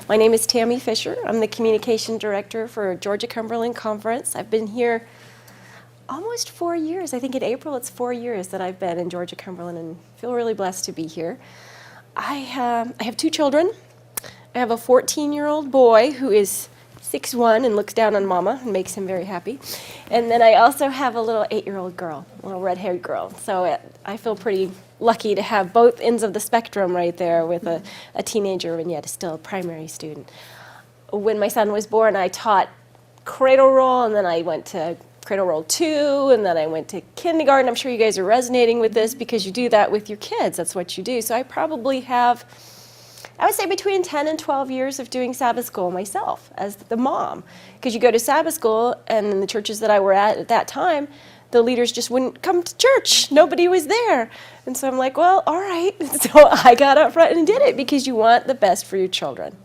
My name is Tammy Fisher. I'm the Communication Director for Georgia-Cumberland Conference. I've been here almost 4 years. I think in April it's 4 years that I've been in Georgia-Cumberland and feel really blessed to be here. I have 2 children. I have a 14-year-old boy who is 6'1" and looks down on Mama and makes him very happy. And then I also have a little 8-year-old girl, a little red-haired girl. So I feel pretty lucky to have both ends of the spectrum right there with a teenager and yet still a primary student. When my son was born, I taught cradle roll, and then I went to cradle roll 2, and then I went to kindergarten. I'm sure you guys are resonating with this because you do that with your kids. That's what you do. So I probably have, I would say, between 10 and 12 years of doing Sabbath school myself as the mom. Because you go to Sabbath school, and in the churches that I were at that time, the leaders just wouldn't come to church. Nobody was there. And so I'm like, well, all right. So I got up front and did it because you want the best for your children.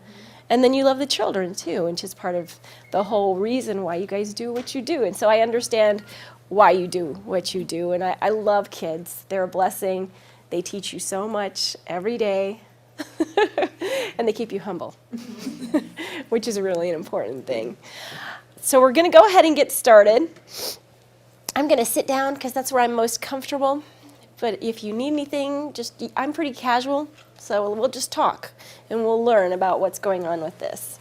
And then you love the children too, which is part of the whole reason why you guys do what you do. And so I understand why you do what you do. And I love kids. They're a blessing. They teach you so much every day. And they keep you humble, which is really an important thing. So we're going to go ahead and get started. I'm going to sit down because that's where I'm most comfortable. But if you need anything, I'm pretty casual, so we'll just talk and we'll learn about what's going on with this.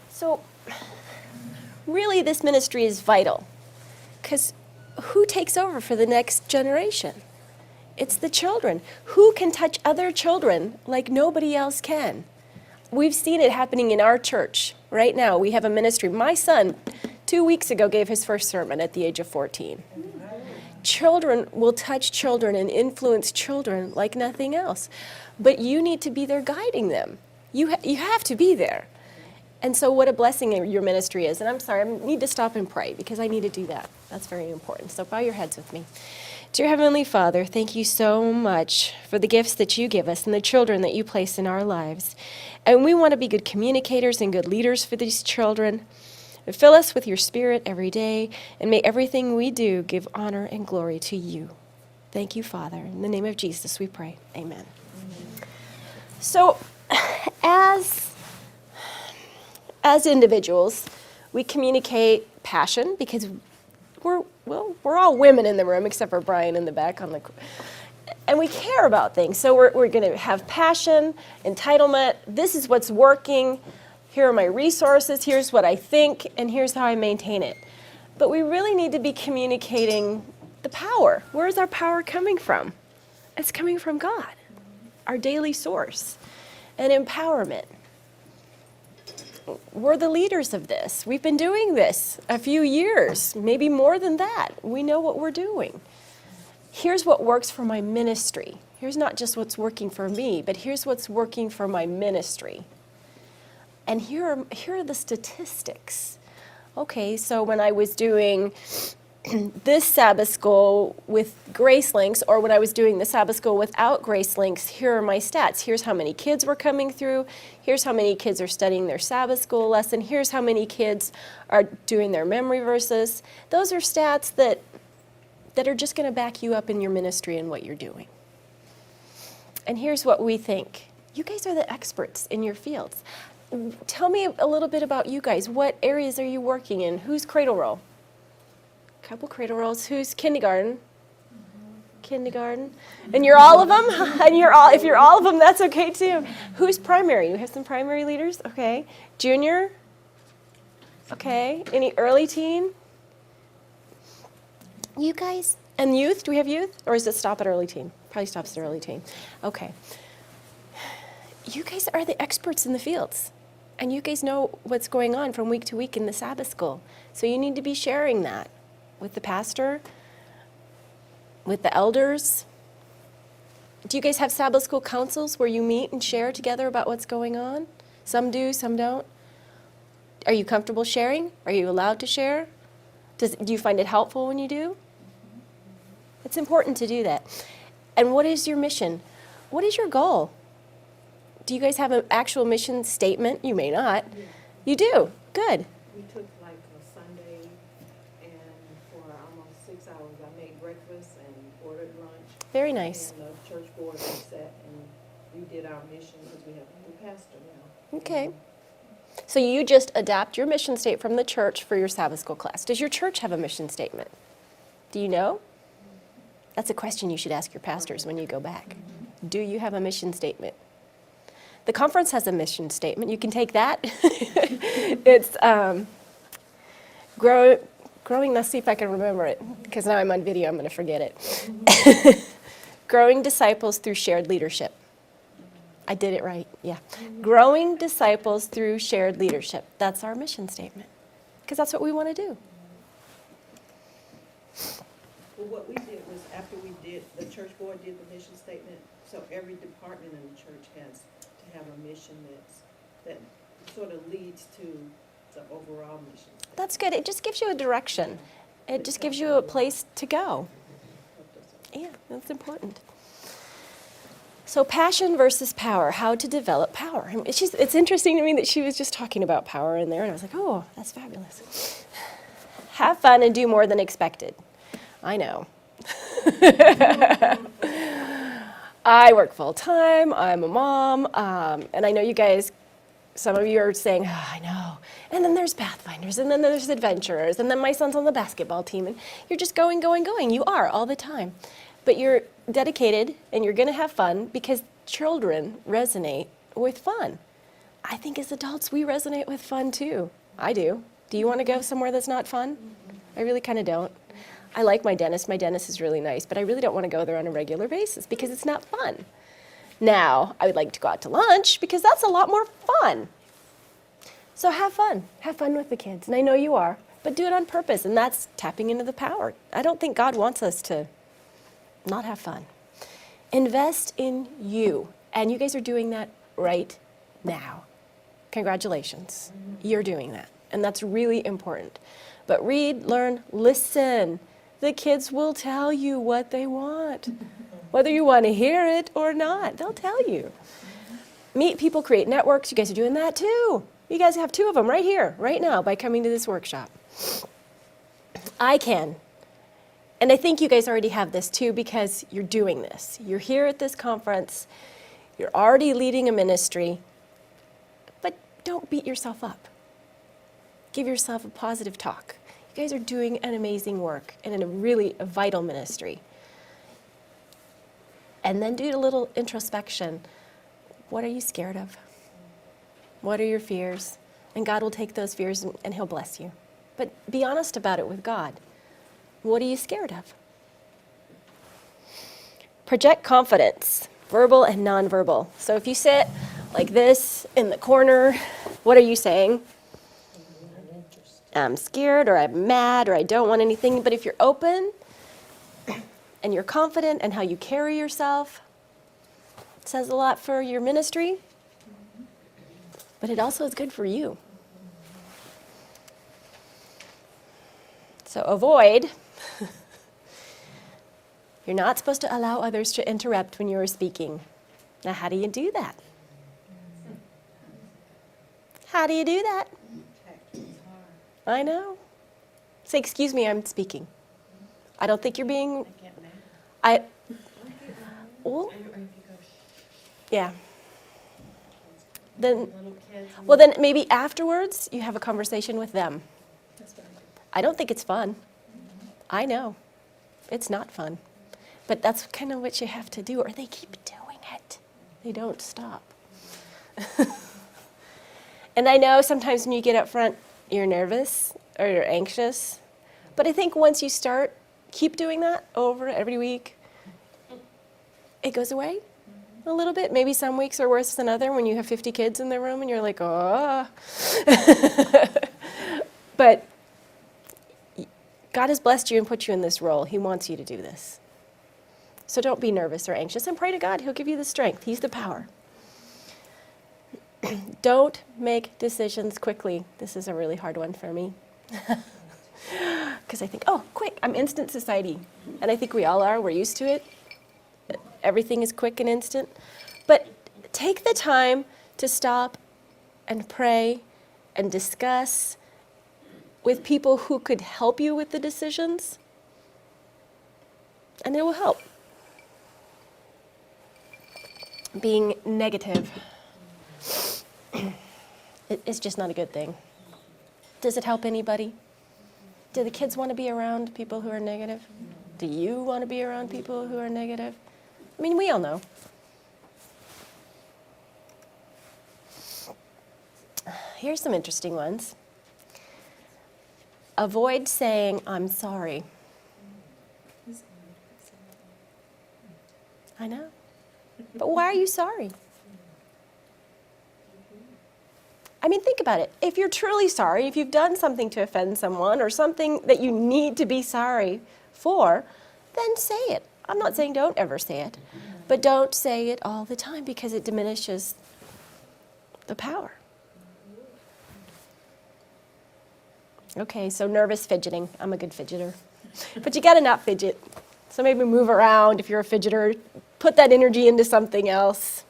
So really this ministry is vital because who takes over for the next generation? It's the children. Who can touch other children like nobody else can? We've seen it happening in our church. Right now, we have a ministry. My son, 2 weeks ago, gave his first sermon at the age of 14. Children will touch children and influence children like nothing else. But you need to be there guiding them. You have to be there. And so what a blessing your ministry is. And I'm sorry, I need to stop and pray because I need to do that. That's very important. So bow your heads with me. Dear Heavenly Father, thank you so much for the gifts that you give us and the children that you place in our lives. And we want to be good communicators and good leaders for these children. Fill us with your Spirit every day, and may everything we do give honor and glory to you. Thank you, Father. In the name of Jesus, we pray. Amen. So, as individuals, we communicate passion because we're all women in the room except for Brian in the back and we care about things. So we're going to have passion, entitlement. This is what's working. Here are my resources. Here's what I think, and here's how I maintain it. But we really need to be communicating the power. Where is our power coming from? It's coming from God, our daily source, and empowerment. We're the leaders of this. We've been doing this a few years, maybe more than that. We know what we're doing. Here's what works for my ministry. Here's not just what's working for me, but here's what's working for my ministry. And here are the statistics. Okay, so when I was doing this Sabbath school with Grace Links, or when I was doing the Sabbath school without Grace Links, here are my stats. Here's how many kids were coming through. Here's how many kids are studying their Sabbath school lesson. Here's how many kids are doing their memory verses. Those are stats that are just going to back you up in your ministry and what you're doing. And here's what we think. You guys are the experts in your fields. Tell me a little bit about you guys. What areas are you working in? Who's cradle roll? Couple cradle rolls. Who's kindergarten? Kindergarten. And you're all of them? And if you're all of them, that's okay too. Who's primary? You have some primary leaders? Okay. Junior? Okay. Any early teen? You guys? And youth? Do we have youth? Or does it stop at early teen? Probably stops at early teen. Okay. You guys are the experts in the fields. And you guys know what's going on from week to week in the Sabbath school. So you need to be sharing that with the pastor, with the elders. Do you guys have Sabbath school councils where you meet and share together about what's going on? Some do, some don't. Are you comfortable sharing? Are you allowed to share? Do you find it helpful when you do? It's important to do that. And what is your mission? What is your goal? Do you guys have an actual mission statement? You may not. Yeah. You do? Good. We took like a Sunday, and for almost 6 hours, I made breakfast and ordered lunch. Very nice. And the church board, we sat and we did our mission because we have a new pastor now. Okay. So you just adapt your mission statement from the church for your Sabbath school class. Does your church have a mission statement? Do you know? That's a question you should ask your pastors when you go back. Do you have a mission statement? The conference has a mission statement. You can take that. It's growing, let's see if I can remember it, because now I'm on video, I'm going to forget it. Growing disciples through shared leadership. I did it right, yeah. Growing disciples through shared leadership. That's our mission statement, because that's what we want to do. Well, what we did was after the church board did the mission statement, so every department in the church has to have a mission that sort of leads to the overall mission statement. That's good. It just gives you a direction. It just gives you a place to go. Yeah, that's important. So passion versus power, how to develop power. I mean, it's interesting to me that she was just talking about power in there, and I was like, oh, that's fabulous. Have fun and do more than expected. I know. I work full time, I'm a mom, and I know you guys, some of you are saying, oh, I know. And then there's Pathfinders, and then there's Adventurers, and then my son's on the basketball team, and you're just going. You are all the time. But you're dedicated, and you're going to have fun because children resonate with fun. I think as adults, we resonate with fun too. I do. Do you want to go somewhere that's not fun? I really kind of don't. I like my dentist. My dentist is really nice, but I really don't want to go there on a regular basis because it's not fun. Now, I would like to go out to lunch because that's a lot more fun. So have fun. Have fun with the kids. And I know you are, but do it on purpose, and that's tapping into the power. I don't think God wants us to not have fun. Invest in you. And you guys are doing that right now. Congratulations. You're doing that. And that's really important. But read, learn, listen. The kids will tell you what they want. Whether you want to hear it or not, they'll tell you. Meet people, create networks. You guys are doing that too. You guys have 2 of them right here, right now, by coming to this workshop. I can. And I think you guys already have this too because you're doing this. You're here at this conference. You're already leading a ministry. But don't beat yourself up. Give yourself a positive talk. You guys are doing an amazing work and in a really vital ministry. And then do a little introspection. What are you scared of? What are your fears? And God will take those fears and He'll bless you. But be honest about it with God. What are you scared of? Project confidence, verbal and nonverbal. So if you sit like this in the corner, what are you saying? I'm scared, or I'm mad, or I don't want anything. But if you're open and you're confident in how you carry yourself, it says a lot for your ministry, but it also is good for you. So avoid. You're not supposed to allow others to interrupt when you are speaking. Now, how do you do that? How do you do that? I know. Say, excuse me, I'm speaking. I don't think you're being... Well, yeah. Then, well, then maybe afterwards you have a conversation with them. I don't think it's fun. I know. It's not fun. But that's kind of what you have to do, or they keep doing it. They don't stop. And I know sometimes when you get up front, you're nervous or you're anxious. But I think once you start, keep doing that over every week, it goes away a little bit. Maybe some weeks are worse than other when you have 50 kids in the room and you're like, oh. But God has blessed you and put you in this role. He wants you to do this. So don't be nervous or anxious, and pray to God. He'll give you the strength. He's the power. Don't make decisions quickly. This is a really hard one for me. Because I think, oh, quick, I'm instant society. And I think we all are. We're used to it. Everything is quick and instant. But take the time to stop and pray and discuss with people who could help you with the decisions. And it will help. being negative it's just not a good thing. Does it help anybody? Do the kids want to be around people who are negative? Do you want to be around people who are negative? I mean, we all know. Here's some interesting ones. Avoid saying, I'm sorry. I know. But why are you sorry? I mean, think about it. If you're truly sorry, if you've done something to offend someone or something that you need to be sorry for, then say it. I'm not saying don't ever say it, but don't say it all the time because it diminishes the power. Okay, so nervous fidgeting. I'm a good fidgeter. But you gotta not fidget. So maybe move around if you're a fidgeter. Put that energy into something else.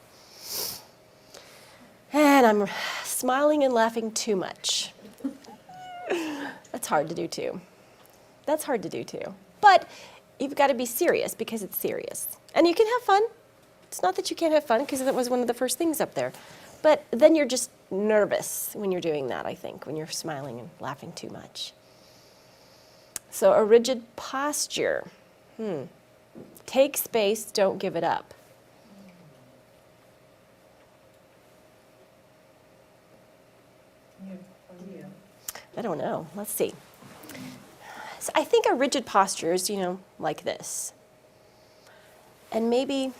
And I'm smiling and laughing too much. That's hard to do too. That's hard to do too. But you've got to be serious because it's serious. And you can have fun. It's not that you can't have fun because that was one of the first things up there. But then you're just nervous when you're doing that, I think, when you're smiling and laughing too much. So a rigid posture. Take space, don't give it up. Yeah. I don't know. Let's see. So I think a rigid posture is, like this. And maybe,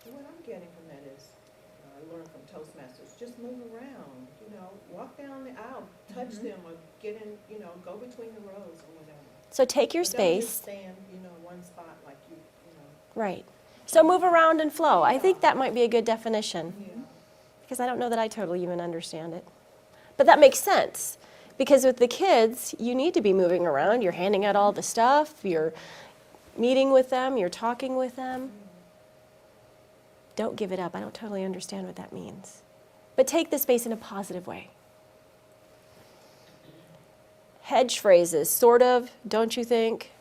What I'm getting from that is, I learned from Toastmasters, just move around, walk down the aisle, touch them, or get in, go between the rows or whatever. so take your But don't just space. stand, one spot like you. Right. So move around and flow. I think that might be a good definition Yeah. because I don't know that I totally even understand it. But that makes sense because with the kids, you need to be moving around. You're handing out all the stuff. You're meeting with them. You're talking with them. Don't give it up. I don't totally understand what that means. But take the space in a positive way. Hedge phrases, sort of, don't you think?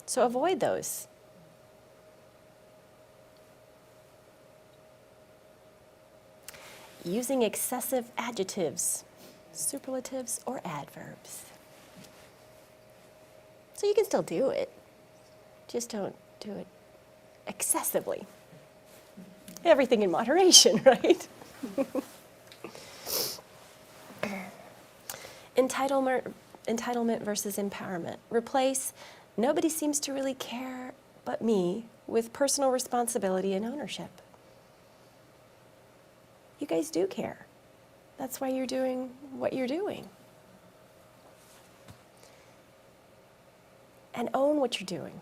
So avoid those. Using excessive adjectives, superlatives, or adverbs. So you can still do it, just don't do it excessively. Everything in moderation, right? Entitlement versus empowerment. Replace, nobody seems to really care but me with personal responsibility and ownership. You guys do care. That's why you're doing what you're doing. And own what you're doing.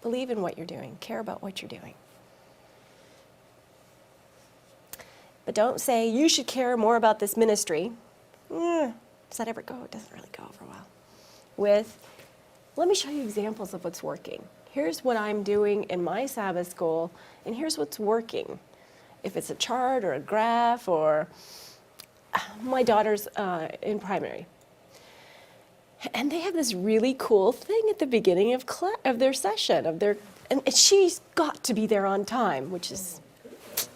Believe in what you're doing. Care about what you're doing. But don't say, you should care more about this ministry. Does that ever go? It doesn't really go over well. Let me show you examples of what's working. Here's what I'm doing in my Sabbath school, and here's what's working. If it's a chart or a graph or my daughter's in primary. And they have this really cool thing at the beginning of their session, and she's got to be there on time, which is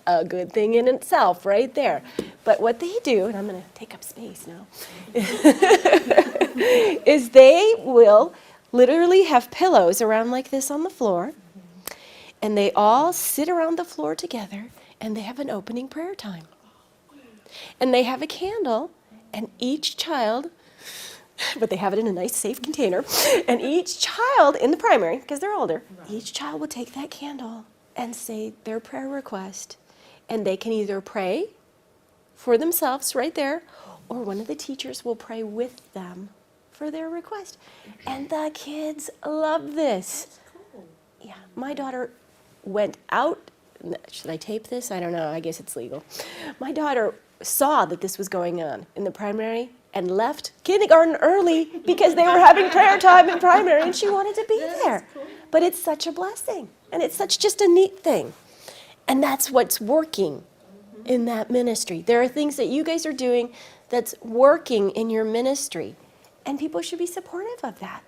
a good thing in itself right there. But what they do, and I'm going to take up space now, is they will literally have pillows around like this on the floor, and they all sit around the floor together, and they have an opening prayer time. And they have a candle, and each child, but they have it in a nice safe container, and each child in the primary, because they're older, each child will take that candle and say their prayer request, and they can either pray for themselves right there, or one of the teachers will pray with them for their request. And the kids love this. Yeah, my daughter went out. Should I tape this? I don't know. I guess it's legal. My daughter saw that this was going on in the primary and left kindergarten early because they were having prayer time in primary and she wanted to be there. But it's such a blessing and it's such just a neat thing. And that's what's working in that ministry. There are things that you guys are doing that's working in your ministry and people should be supportive of that.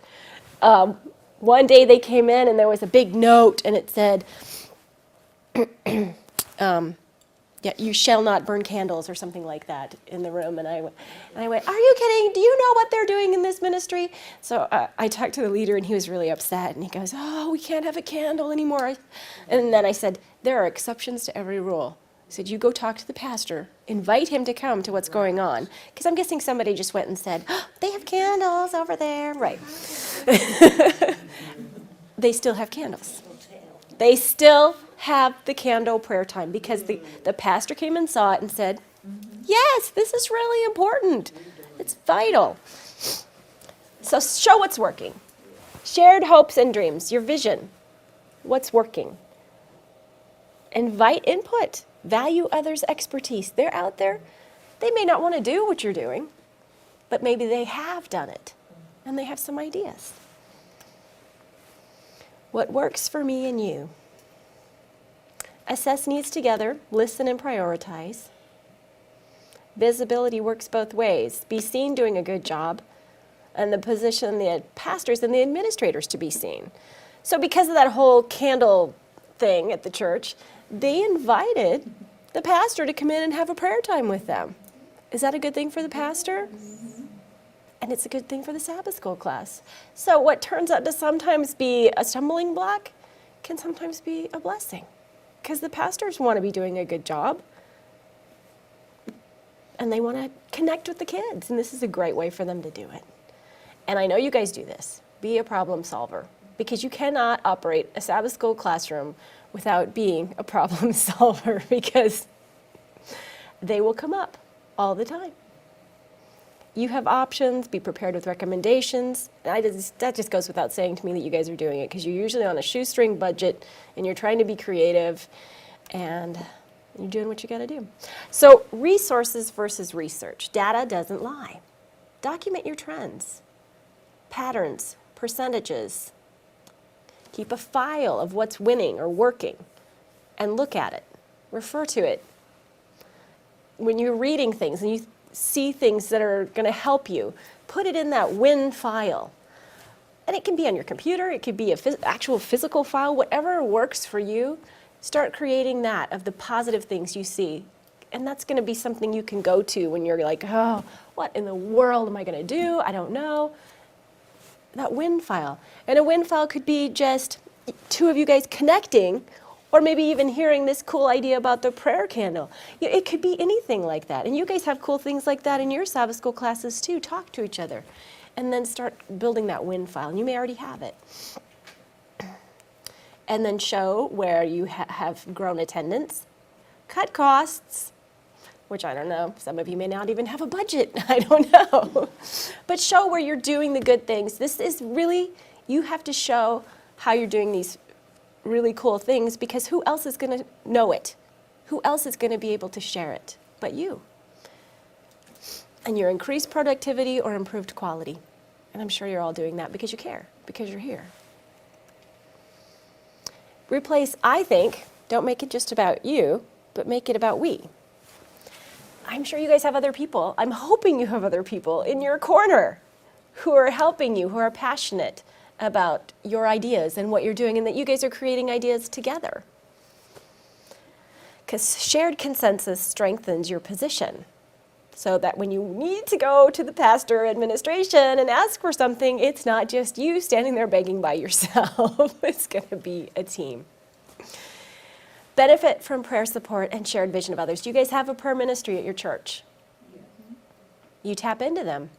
One day they came in and there was a big note and it said, yeah, you shall not burn candles or something like that in the room. And I went, are you kidding? Do you know what they're doing in this ministry? So I talked to the leader, and he was really upset. And he goes, oh, we can't have a candle anymore. And then I said, there are exceptions to every rule. I said, you go talk to the pastor, invite him to come to what's going on. Because I'm guessing somebody just went and said, oh, they have candles over there. Right. They still have candles. They still have the candle prayer time because the pastor came and saw it and said, yes, this is really important. It's vital. So show what's working. Shared hopes and dreams, your vision. What's working? Invite input. Value others' expertise. They're out there. They may not want to do what you're doing, but maybe they have done it and they have some ideas. What works for me and you? Assess needs together, listen and prioritize. Visibility works both ways. Be seen doing a good job, and the position the pastors and the administrators to be seen. So because of that whole candle thing at the church, they invited the pastor to come in and have a prayer time with them. Is that a good thing for the pastor? And it's a good thing for the Sabbath school class. So what turns out to sometimes be a stumbling block can sometimes be a blessing. Because the pastors want to be doing a good job. And they want to connect with the kids. And this is a great way for them to do it. And I know you guys do this. Be a problem solver. Because you cannot operate a Sabbath school classroom without being a problem solver. Because they will come up all the time. You have options, be prepared with recommendations. That just goes without saying to me that you guys are doing it because you're usually on a shoestring budget and you're trying to be creative and you're doing what you got to do. So resources versus research. Data doesn't lie. Document your trends, patterns, percentages. Keep a file of what's winning or working and look at it. Refer to it. When you're reading things and you see things that are going to help you, put it in that win file. And it can be on your computer, it could be an actual physical file, whatever works for you. Start creating that of the positive things you see. And that's going to be something you can go to when you're like, oh, what in the world am I going to do? I don't know. That win file. And a win file could be just two of you guys connecting, or maybe even hearing this cool idea about the prayer candle. It could be anything like that. And you guys have cool things like that in your Sabbath school classes too. Talk to each other. And then start building that win file. And you may already have it. And then show where you have grown attendance. Cut costs, which I don't know. Some of you may not even have a budget. I don't know. But show where you're doing the good things. This is really, you have to show how you're doing these really cool things, because who else is going to know it? Who else is going to be able to share it but you? And your increased productivity or improved quality. And I'm sure you're all doing that because you care, because you're here. Replace, I think, don't make it just about you, but make it about we. I'm sure you guys have other people. I'm hoping you have other people in your corner who are helping you, who are passionate about your ideas and what you're doing, and that you guys are creating ideas together. Because shared consensus strengthens your position, so that when you need to go to the pastor administration and ask for something, it's not just you standing there begging by yourself. It's going to be a team. Benefit from prayer support and shared vision of others. Do you guys have a prayer ministry at your church? You tap into them.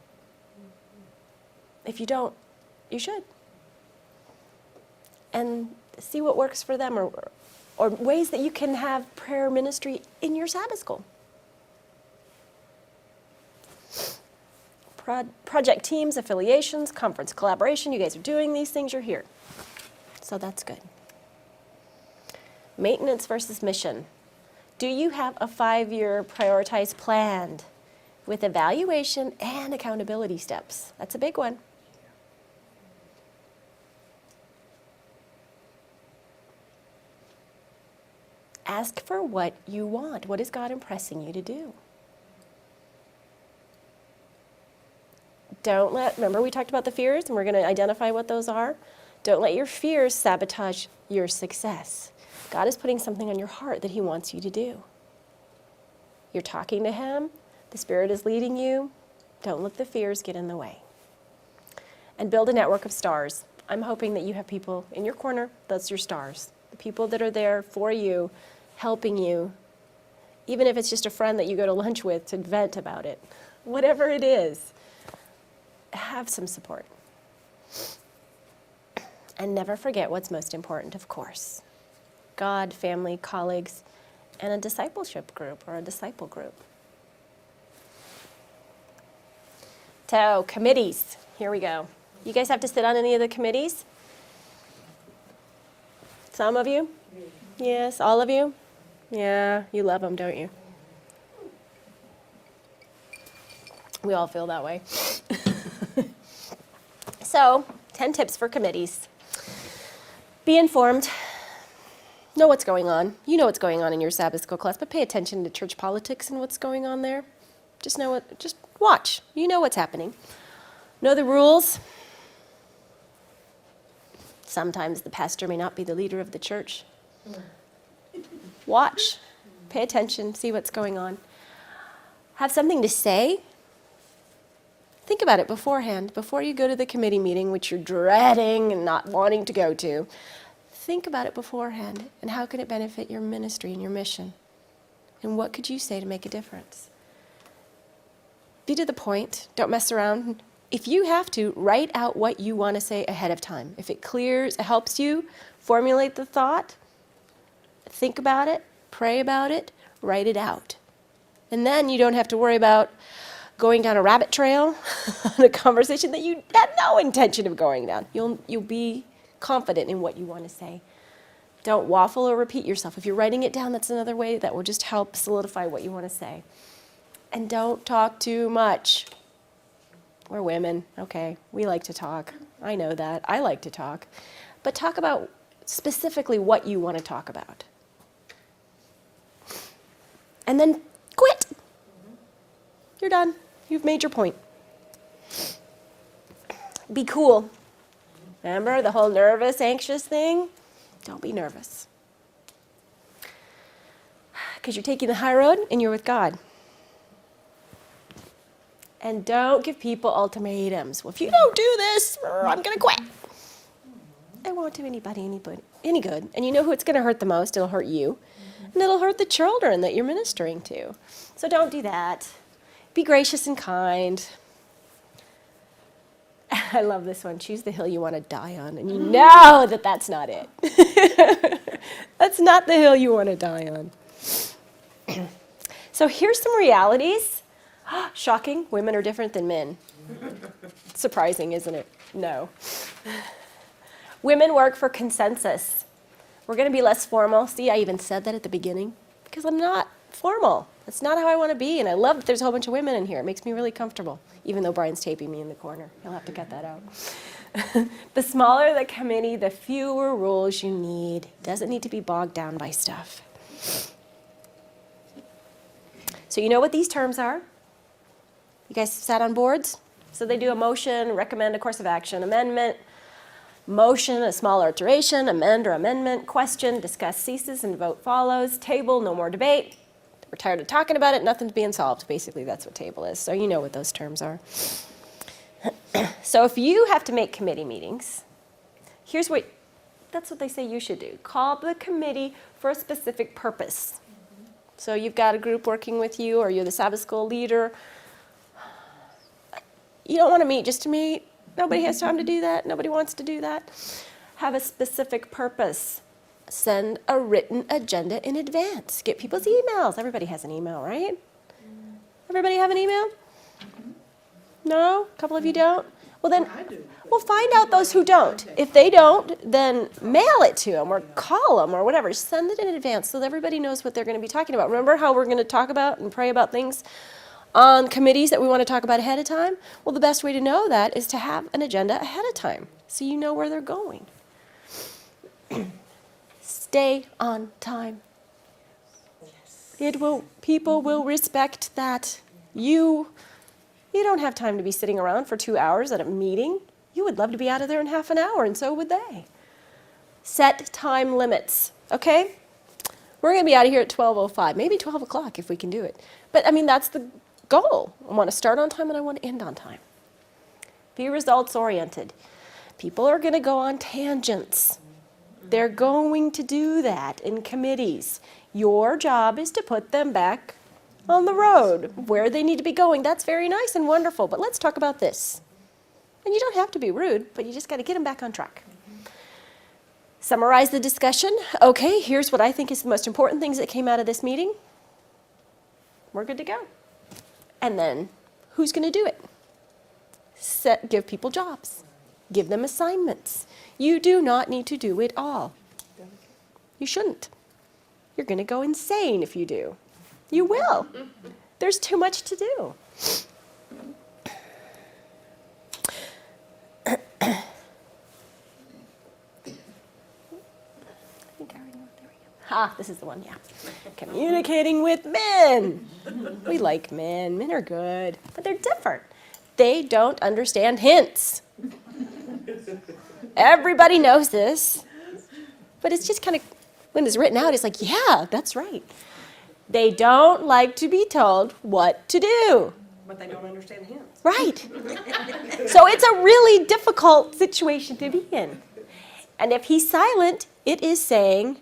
If you don't, you should. And see what works for them, or ways that you can have prayer ministry in your Sabbath school. Project teams, affiliations, conference collaboration. You guys are doing these things, you're here. So that's good. Maintenance versus mission. Do you have a 5-year prioritized plan with evaluation and accountability steps? That's a big one. Ask for what you want. What is God impressing you to do? Remember we talked about the fears, and we're going to identify what those are? Don't let your fears sabotage your success. God is putting something on your heart that he wants you to do. You're talking to him. The Spirit is leading you. Don't let the fears get in the way. And build a network of stars. I'm hoping that you have people in your corner. That's your stars. The people that are there for you, helping you. Even if it's just a friend that you go to lunch with to vent about it. Whatever it is, have some support. And never forget what's most important, of course. God, family, colleagues, and a discipleship group or a disciple group. So, committees. Here we go. You guys have to sit on any of the committees? Some of you? Yes, all of you? Yeah, you love them, don't you? We all feel that way. So, 10 tips for committees. Be informed. Know what's going on. You know what's going on in your Sabbath school class, but pay attention to church politics and what's going on there. Just watch. You know what's happening. Know the rules. Sometimes the pastor may not be the leader of the church. Watch. Pay attention. See what's going on. Have something to say. Think about it beforehand. Before you go to the committee meeting, which you're dreading and not wanting to go to, think about it beforehand. And how can it benefit your ministry and your mission? And what could you say to make a difference? Be to the point. Don't mess around. If you have to, write out what you want to say ahead of time. If it helps you formulate the thought, think about it, pray about it, write it out. And then you don't have to worry about going down a rabbit trail on a conversation that you had no intention of going down. You'll be confident in what you want to say. Don't waffle or repeat yourself. If you're writing it down, that's another way that will just help solidify what you want to say. And don't talk too much. We're women, okay? We like to talk. I know that. I like to talk. But talk about specifically what you want to talk about. And then quit. You're done. You've made your point. Be cool. Remember the whole nervous, anxious thing? Don't be nervous. Because you're taking the high road and you're with God. And don't give people ultimatums. Well, if you don't do this, I'm going to quit. It won't do anybody any good. And you know who it's going to hurt the most? It'll hurt you. And it'll hurt the children that you're ministering to. So don't do that. Be gracious and kind. I love this one. Choose the hill you want to die on. And you know that that's not it. That's not the hill you want to die on. So here's some realities. Shocking. Women are different than men. Surprising, isn't it? No. Women work for consensus. We're going to be less formal. See, I even said that at the beginning. Because I'm not formal. That's not how I want to be. And I love that there's a whole bunch of women in here. It makes me really comfortable. Even though Brian's taping me in the corner. He'll have to cut that out. The smaller the committee, the fewer rules you need. Doesn't need to be bogged down by stuff. So you know what these terms are? You guys sat on boards? So they do a motion, recommend a course of action, amendment, motion, a small alteration, amend or amendment, question, discuss ceases, and vote follows, table, no more debate. We're tired of talking about it, nothing's being solved. Basically, that's what table is. So you know what those terms are. So if you have to make committee meetings, that's what they say you should do. Call the committee for a specific purpose. So you've got a group working with you, or you're the Sabbath school leader. You don't want to meet just to meet. Nobody has time to do that. Nobody wants to do that. Have a specific purpose. Send a written agenda in advance. Get people's emails. Everybody has an email, right? Everybody have an email? No? A couple of you don't? Well, then, we'll find out those who don't. If they don't, then mail it to them or call them or whatever. Send it in advance so that everybody knows what they're going to be talking about. Remember how we're going to talk about and pray about things on committees that we want to talk about ahead of time? Well, the best way to know that is to have an agenda ahead of time so you know where they're going. Stay on time. People will respect that. You don't have time to be sitting around for 2 hours at a meeting. You would love to be out of there in half an hour, and so would they. Set time limits, okay? We're going to be out of here at 12:05, maybe 12 o'clock if we can do it. But I mean, that's the goal. I want to start on time and I want to end on time. Be results oriented. People are going to go on tangents. They're going to do that in committees. Your job is to put them back on the road where they need to be going. That's very nice and wonderful, but let's talk about this. And you don't have to be rude, but you just got to get them back on track. Summarize the discussion. Okay, here's what I think is the most important things that came out of this meeting. We're good to go. And then, who's going to do it? Give people jobs. Give them assignments. You do not need to do it all. You shouldn't. You're going to go insane if you do. You will. There's too much to do. This is the one, yeah. Communicating with men. We like men. Men are good, but they're different. They don't understand hints. Everybody knows this, but it's just kind of, when it's written out, it's like, yeah, that's right. They don't like to be told what to do. But they don't understand hints. Right. So it's a really difficult situation to be in. And if he's silent, it is saying,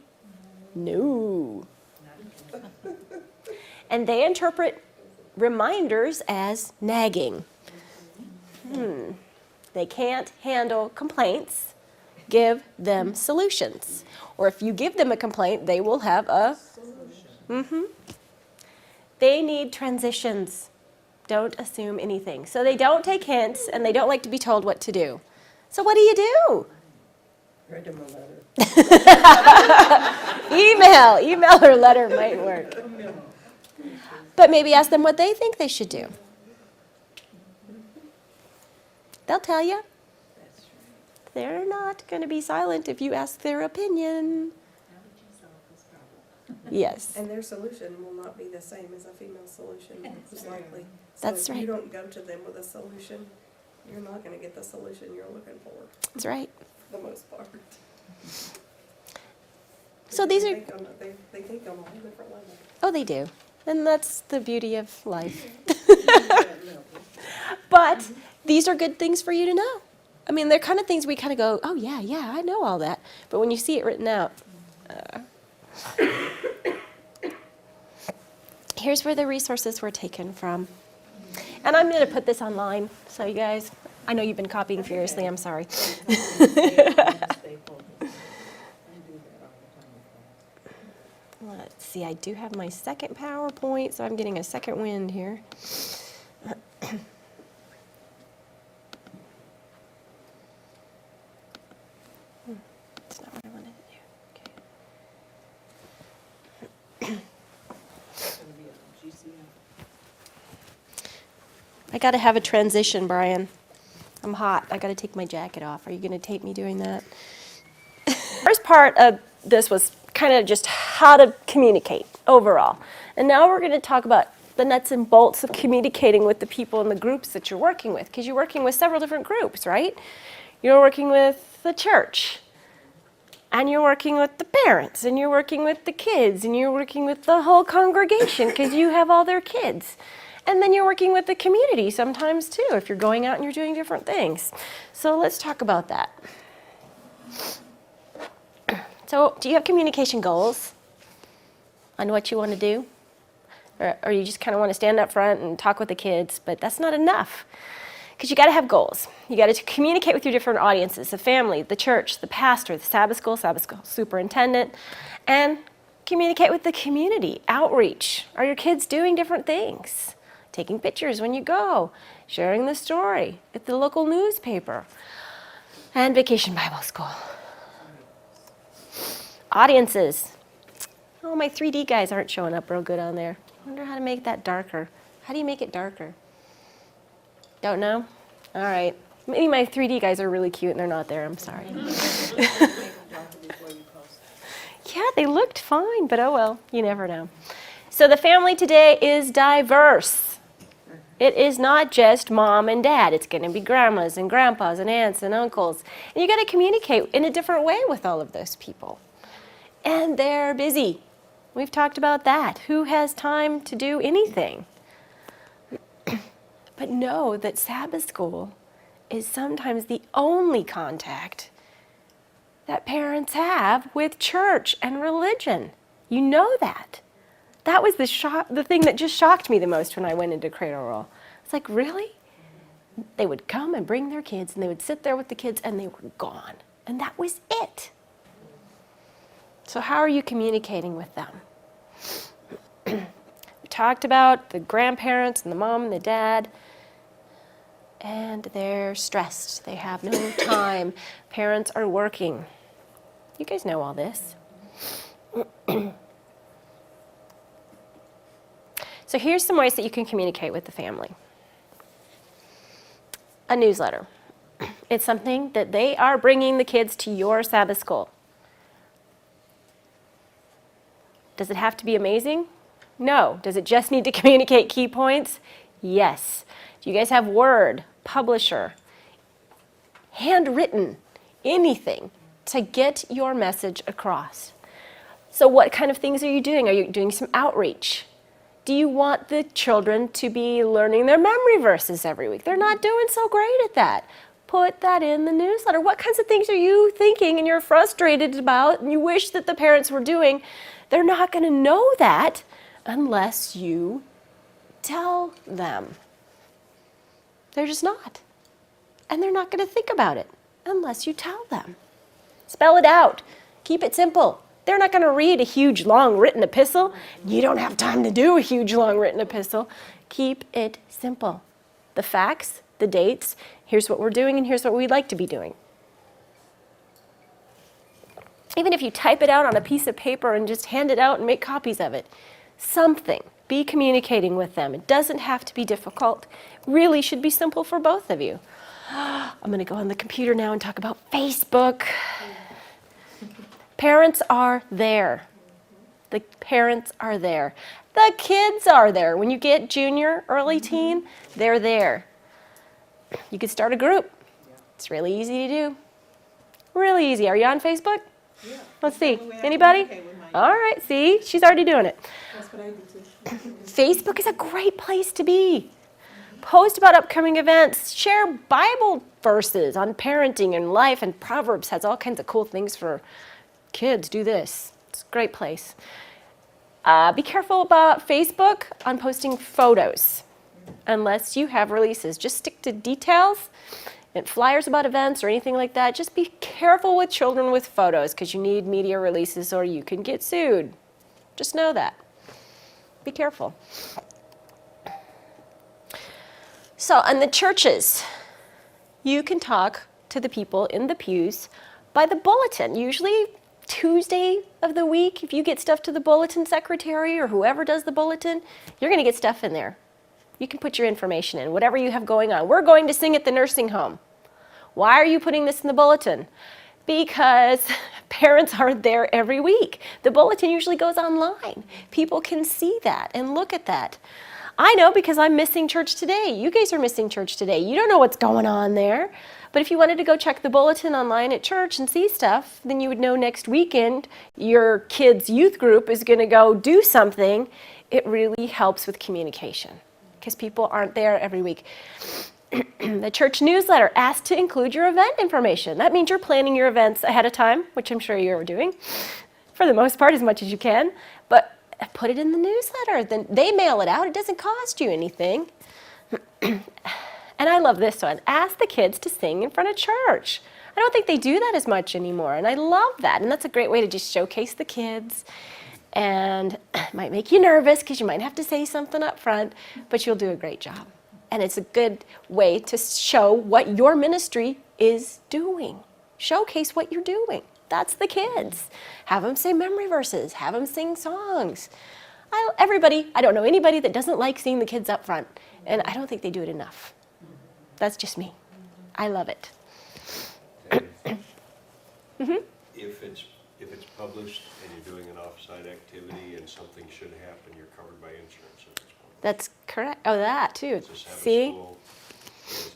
no. And they interpret reminders as nagging. They can't handle complaints. Give them solutions. Or if you give them a complaint, they will have a solution. They need transitions. Don't assume anything. So they don't take hints, and they don't like to be told what to do. So what do you do? Write them a letter. Email or letter might work. But maybe ask them what they think they should do. They'll tell you. They're not going to be silent if you ask their opinion. Yes. And their solution will not be the same as a female solution, most likely. That's So if right. you don't go to them with a solution, you're not going to get the solution you're looking for, That's right. for the most part. So these are, They think on a whole different level. oh, they do. And that's the beauty of life. But these are good things for you to know. I mean, they're kind of things we kind of go, oh, yeah, I know all that. But when you see it written out, here's where the resources were taken from. And I'm going to put this online, so you guys, I know you've been copying furiously, I'm sorry. Let's see, I do have my second PowerPoint, so I'm getting a second wind here. That's not what I wanted to do. Okay. I got to have a transition, Brian. I'm hot. I got to take my jacket off. Are you going to tape me doing that? First part of this was kind of just how to communicate overall. And now we're going to talk about the nuts and bolts of communicating with the people in the groups that you're working with, because you're working with several different groups, right? You're working with the church, and you're working with the parents, and you're working with the kids, and you're working with the whole congregation because you have all their kids. And then you're working with the community sometimes too, if you're going out and you're doing different things. So let's talk about that. So do you have communication goals on what you want to do? Or you just kind of want to stand up front and talk with the kids, but that's not enough. Because you got to have goals. You got to communicate with your different audiences, the family, the church, the pastor, the Sabbath school superintendent, and communicate with the community, outreach. Are your kids doing different things? Taking pictures when you go, sharing the story at the local newspaper, and Vacation Bible School. Audiences. Oh, my 3D guys aren't showing up real good on there. I wonder how to make that darker. How do you make it darker? Don't know? All right. Maybe my 3D guys are really cute and they're not there. I'm sorry. Yeah, they looked fine, but oh well, you never know. So the family today is diverse. It is not just mom and dad. It's going to be grandmas and grandpas and aunts and uncles. And you got to communicate in a different way with all of those people. And they're busy. We've talked about that. Who has time to do anything? But know that Sabbath school is sometimes the only contact that parents have with church and religion. You know that. That was the thing that just shocked me the most when I went into Cradle Roll. It's like, really? They would come and bring their kids, and they would sit there with the kids, and they were gone. And that was it. So how are you communicating with them? We talked about the grandparents and the mom and the dad, and they're stressed. They have no time. Parents are working. You guys know all this. So here's some ways that you can communicate with the family. A newsletter. It's something that they are bringing the kids to your Sabbath school. Does it have to be amazing? No. Does it just need to communicate key points? Yes. Do you guys have Word, Publisher, handwritten, anything to get your message across? So what kind of things are you doing? Are you doing some outreach? Do you want the children to be learning their memory verses every week? They're not doing so great at that. Put that in the newsletter. What kinds of things are you thinking and you're frustrated about and you wish that the parents were doing? They're not going to know that unless you tell them. They're just not. And they're not going to think about it unless you tell them. Spell it out. Keep it simple. They're not going to read a huge, long written epistle. You don't have time to do a huge, long written epistle. Keep it simple. The facts, the dates, here's what we're doing and here's what we'd like to be doing. Even if you type it out on a piece of paper and just hand it out and make copies of it, something. Be communicating with them. It doesn't have to be difficult. It really should be simple for both of you. I'm going to go on the computer now and talk about Facebook. Parents are there. The parents are there. The kids are there. When you get junior, early teen, they're there. You could start a group. It's really easy to do. Really easy. Are you on Facebook? Yeah. Let's see. Well, we have to Anybody? communicate with my- All right, see? She's already doing it. That's what I do too. Facebook is a great place to be. Post about upcoming events. Share Bible verses on parenting and life, and Proverbs has all kinds of cool things for kids. Do this. It's a great place. Be careful about Facebook on posting photos unless you have releases. Just stick to details and flyers about events or anything like that. Just be careful with children with photos because you need media releases or you can get sued. Just know that. Be careful. So in the churches, you can talk to the people in the pews by the bulletin. Usually Tuesday of the week, if you get stuff to the bulletin secretary or whoever does the bulletin, you're going to get stuff in there. You can put your information in, whatever you have going on. We're going to sing at the nursing home. Why are you putting this in the bulletin? Because parents aren't there every week. The bulletin usually goes online. People can see that and look at that. I know because I'm missing church today. You guys are missing church today. You don't know what's going on there. But if you wanted to go check the bulletin online at church and see stuff, then you would know next weekend your kids' youth group is going to go do something. It really helps with communication because people aren't there every week. The church newsletter asks to include your event information. That means you're planning your events ahead of time, which I'm sure you're doing, for the most part, as much as you can. But put it in the newsletter. Then they mail it out. It doesn't cost you anything. And I love this one. Ask the kids to sing in front of church. I don't think they do that as much anymore, and I love that. And that's a great way to just showcase the kids. And it might make you nervous because you might have to say something up front, but you'll do a great job. And it's a good way to show what your ministry is doing. Showcase what you're doing. That's the kids. Have them say memory verses. Have them sing songs. I don't know anybody that doesn't like seeing the kids up front, and I don't think they do it enough. That's just me. I love it. If it's published and you're doing an off-site activity and something should happen, you're covered by insurance if it's published. That's correct. Oh, that too. Just have a See? school,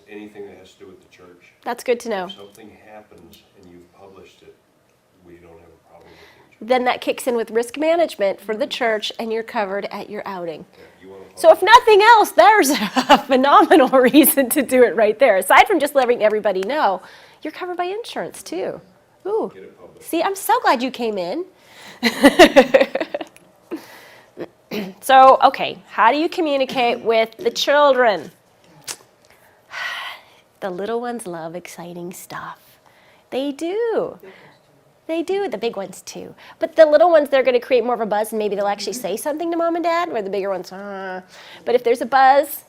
anything that has to do with the church. That's good to know. If something happens and you've published it, we don't have a problem with the then that kicks in with risk management for the church, and you're covered at your outing. Yeah, you wanna So if nothing else, there's a phenomenal reason to do it right there. Aside from just letting everybody know, you're covered by insurance too. Ooh, get it public. see, I'm so glad you came in. So, okay, how do you communicate with the children? The little ones love exciting stuff. They do. They do, the big ones too. But the little ones, they're going to create more of a buzz, and maybe they'll actually say something to mom and dad, where the bigger ones, But if there's a buzz,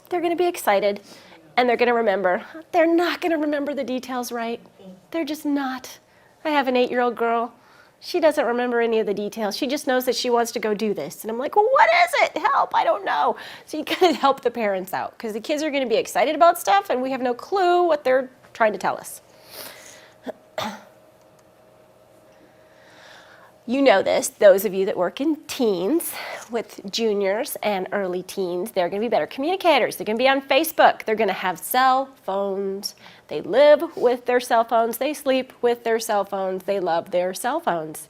they're going to be excited, and they're going to remember. They're not going to remember the details right. They're just not. I have an 8-year-old girl. She doesn't remember any of the details. She just knows that she wants to go do this. And I'm like, well, what is it? Help, I don't know. So you got to help the parents out, because the kids are going to be excited about stuff, and we have no clue what they're trying to tell us. You know this, those of you that work in teens with juniors and early teens, they're going to be better communicators. They're going to be on Facebook. They're going to have cell phones. They live with their cell phones. They sleep with their cell phones. They love their cell phones.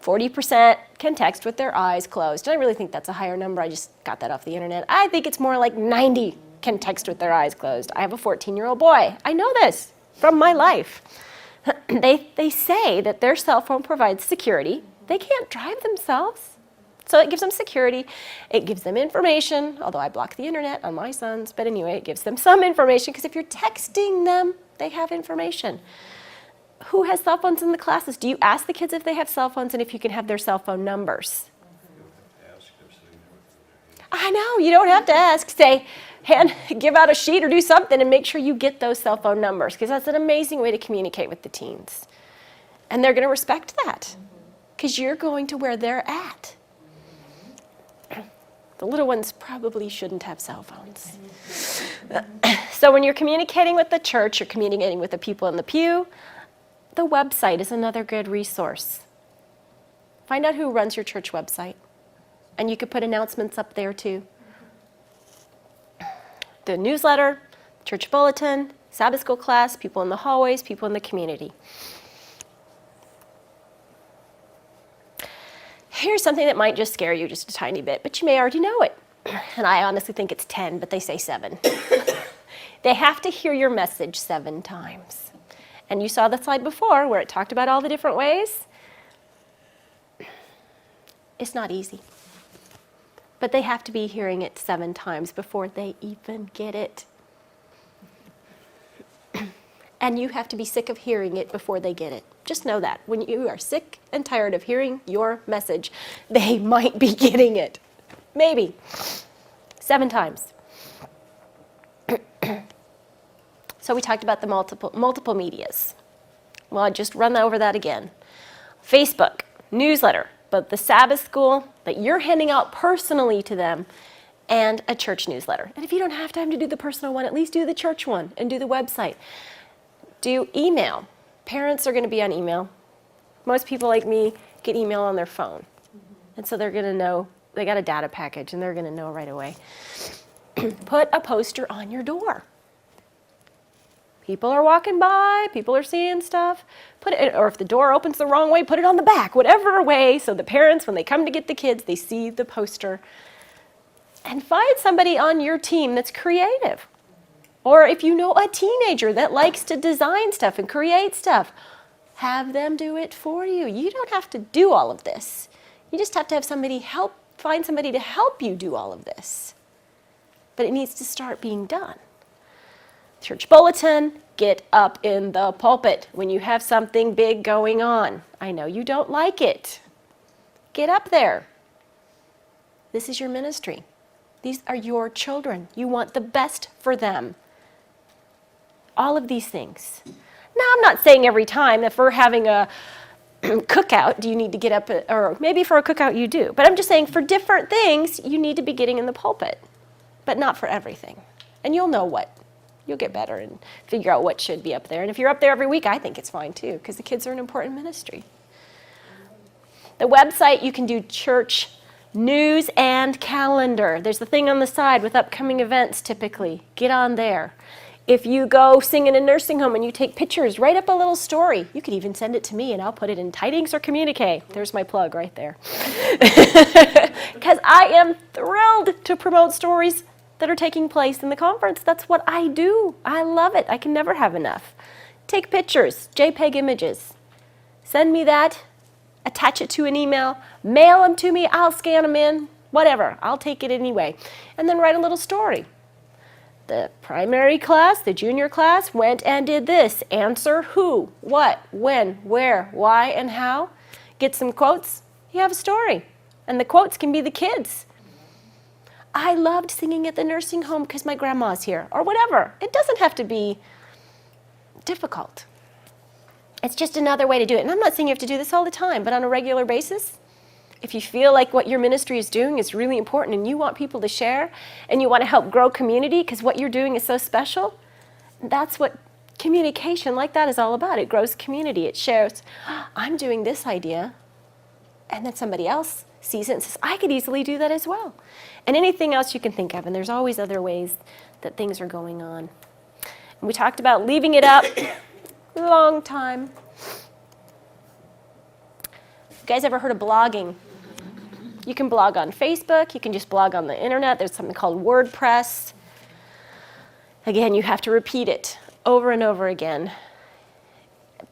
40% can text with their eyes closed. And I really think that's a higher number. I just got that off the internet. I think it's more like 90 can text with their eyes closed. I have a 14-year-old boy. I know this from my life. They say that their cell phone provides security. They can't drive themselves. So it gives them security. It gives them information, although I block the internet on my sons. But anyway, it gives them some information, because if you're texting them, they have information. Who has cell phones in the classes? Do you ask the kids if they have cell phones and if you can have their cell phone numbers? You don't have to ask, they're sitting there with their I know, you don't have to ask. Say, give out a sheet or do something and make sure you get those cell phone numbers, because that's an amazing way to communicate with the teens. And they're going to respect that, because you're going to where they're at. The little ones probably shouldn't have cell phones. So when you're communicating with the church, you're communicating with the people in the pew. The website is another good resource. Find out who runs your church website, and you could put announcements up there too. The newsletter, church bulletin, Sabbath school class, people in the hallways, people in the community. Here's something that might just scare you just a tiny bit, but you may already know it. And I honestly think it's 10, but they say 7. They have to hear your message 7 times. And you saw the slide before where it talked about all the different ways. It's not easy. But they have to be hearing it 7 times before they even get it. And you have to be sick of hearing it before they get it. Just know that. When you are sick and tired of hearing your message, they might be getting it. Maybe. 7 times. So we talked about the multiple medias. Well, I'll just run over that again. Facebook, newsletter, but the Sabbath school that you're handing out personally to them, and a church newsletter. And if you don't have time to do the personal one, at least do the church one and do the website. Do email. Parents are going to be on email. Most people like me get email on their phone. And so they're going to know, they got a data package, and they're going to know right away. Put a poster on your door. People are walking by, people are seeing stuff. Put it, or if the door opens the wrong way, put it on the back, whatever way, so the parents, when they come to get the kids, they see the poster. And find somebody on your team that's creative. Or if you know a teenager that likes to design stuff and create stuff, have them do it for you. You don't have to do all of this. You just have to have somebody find somebody to help you do all of this. But it needs to start being done. Church bulletin, get up in the pulpit when you have something big going on. I know you don't like it. Get up there. This is your ministry. These are your children. You want the best for them. All of these things. Now, I'm not saying every time if we're having a cookout, do you need to get up, or maybe for a cookout you do. But I'm just saying for different things, you need to be getting in the pulpit, but not for everything. And you'll know what. You'll get better and figure out what should be up there. And if you're up there every week, I think it's fine too, because the kids are an important ministry. The website, you can do church news and calendar. There's the thing on the side with upcoming events typically. Get on there. If you go sing in a nursing home and you take pictures, write up a little story. You could even send it to me and I'll put it in Tidings or Communique. There's my plug right there. Because I am thrilled to promote stories that are taking place in the conference. That's what I do. I love it. I can never have enough. Take pictures, JPEG images. Send me that, attach it to an email, mail them to me, I'll scan them in, whatever. I'll take it anyway. And then write a little story. The primary class, the junior class went and did this. Answer who, what, when, where, why, and how. Get some quotes, you have a story. And the quotes can be the kids. I loved singing at the nursing home because my grandma's here, or whatever. It doesn't have to be difficult. It's just another way to do it. And I'm not saying you have to do this all the time, but on a regular basis, if you feel like what your ministry is doing is really important and you want people to share and you want to help grow community because what you're doing is so special, that's what communication like that is all about. It grows community. It shares, I'm doing this idea, and then somebody else sees it and says, I could easily do that as well. And anything else you can think of, and there's always other ways that things are going on. And we talked about leaving it up a long time. You guys ever heard of blogging? You can blog on Facebook, you can just blog on the internet. There's something called WordPress. Again, you have to repeat it over and over again.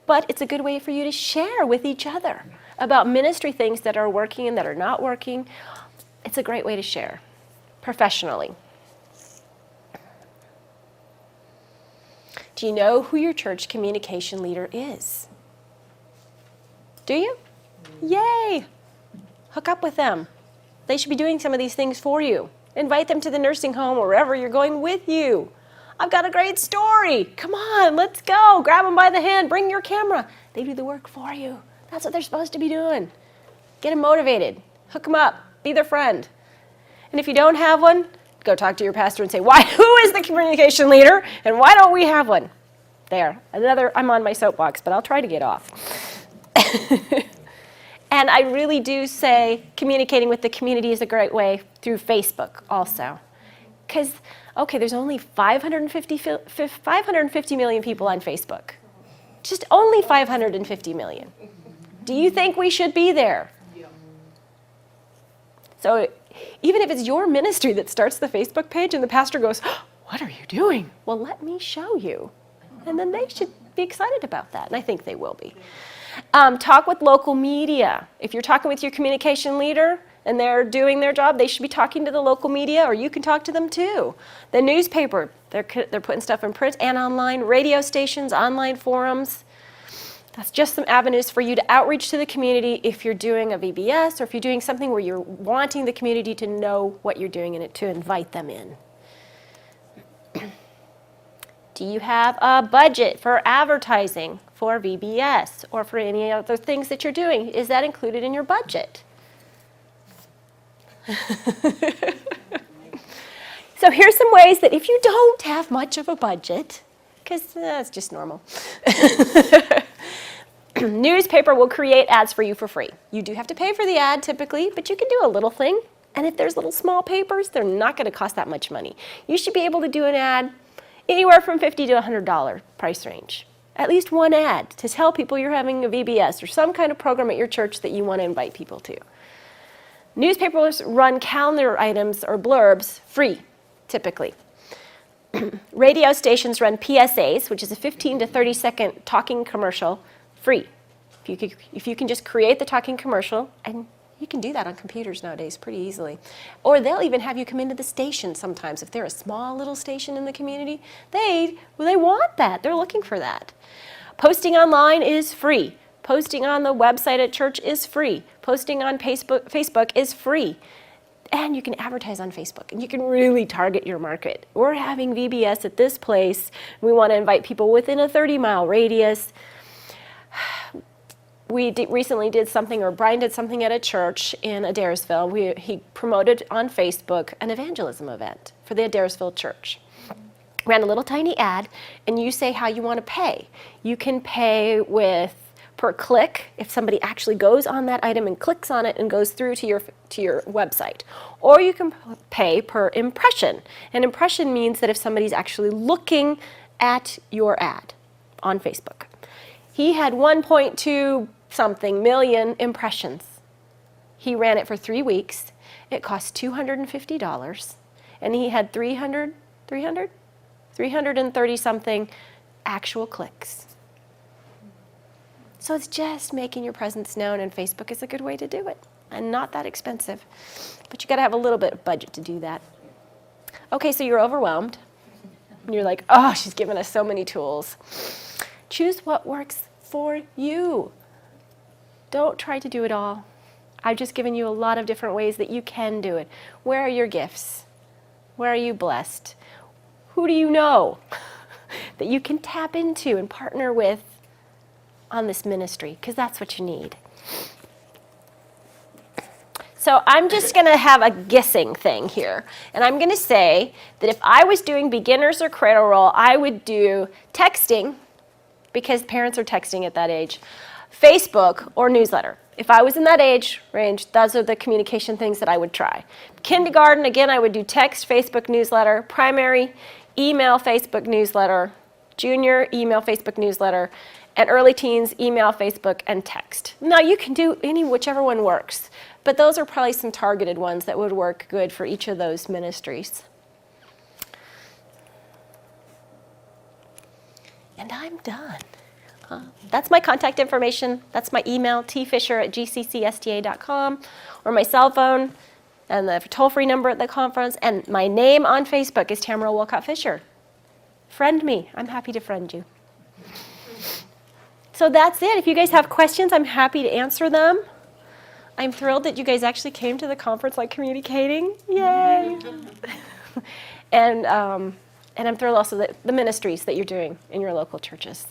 But it's a good way for you to share with each other about ministry things that are working and that are not working. It's a great way to share professionally. Do you know who your church communication leader is? Do you? Yay! Hook up with them. They should be doing some of these things for you. Invite them to the nursing home or wherever you're going with you. I've got a great story. Come on, let's go. Grab them by the hand. Bring your camera. They do the work for you. That's what they're supposed to be doing. Get them motivated. Hook them up. Be their friend. And if you don't have one, go talk to your pastor and say, who is the communication leader and why don't we have one? There. I'm on my soapbox, but I'll try to get off. And I really do say communicating with the community is a great way through Facebook also. Because, okay, there's only 550 million people on Facebook. Just only 550 million. Do you think we should be there? Yeah. So even if it's your ministry that starts the Facebook page and the pastor goes, what are you doing? Well, let me show you. And then they should be excited about that. And I think they will be. Talk with local media. If you're talking with your communication leader and they're doing their job, they should be talking to the local media, or you can talk to them too. The newspaper, they're putting stuff in print and online, radio stations, online forums. That's just some avenues for you to outreach to the community if you're doing a VBS or if you're doing something where you're wanting the community to know what you're doing and to invite them in. Do you have a budget for advertising for VBS or for any other things that you're doing? Is that included in your budget? So here's some ways that if you don't have much of a budget, because that's just normal, newspaper will create ads for you for free. You do have to pay for the ad typically, but you can do a little thing. And if there's little small papers, they're not going to cost that much money. You should be able to do an ad anywhere from $50 to $100 price range. At least one ad to tell people you're having a VBS or some kind of program at your church that you want to invite people to. Newspapers run calendar items or blurbs free, typically. Radio stations run PSAs, which is a 15 to 30 second talking commercial, free. If you can just create the talking commercial, and you can do that on computers nowadays pretty easily. Or they'll even have you come into the station sometimes. If they're a small little station in the community, they want that. They're looking for that. Posting online is free. Posting on the website at church is free. Posting on Facebook is free. And you can advertise on Facebook, and you can really target your market. We're having VBS at this place. We want to invite people within a 30-mile radius. We recently did something, or Brian did something at a church in Adairsville. He promoted on Facebook an evangelism event for the Adairsville church. Ran a little tiny ad, and you say how you want to pay. You can pay with per click if somebody actually goes on that item and clicks on it and goes through to your website. Or you can pay per impression. An impression means that if somebody's actually looking at your ad on Facebook. He had 1.2 something million impressions. He ran it for 3 weeks. It cost $250, and he had 330 something actual clicks. So it's just making your presence known, and Facebook is a good way to do it, and not that expensive. But you got to have a little bit of budget to do that. Okay, so you're overwhelmed. And you're like, oh, she's given us so many tools. Choose what works for you. Don't try to do it all. I've just given you a lot of different ways that you can do it. Where are your gifts? Where are you blessed? Who do you know that you can tap into and partner with on this ministry? Because that's what you need. So I'm just going to have a guessing thing here. And I'm going to say that if I was doing beginners or cradle roll, I would do texting, because parents are texting at that age, Facebook, or newsletter. If I was in that age range, those are the communication things that I would try. Kindergarten, again, I would do text, Facebook, newsletter. Primary, email, Facebook, newsletter. Junior, email, Facebook, newsletter. And early teens, email, Facebook, and text. Now, you can do whichever one works, but those are probably some targeted ones that would work good for each of those ministries. And I'm done. That's my contact information. That's my email, tfisher@gccsta.com, or my cell phone, and the toll-free number at the conference. And my name on Facebook is Tamara Wolcott-Fisher. Friend me. I'm happy to friend you. So that's it. If you guys have questions, I'm happy to answer them. I'm thrilled that you guys actually came to the conference like communicating. Yay! And I'm thrilled also that the ministries that you're doing in your local churches.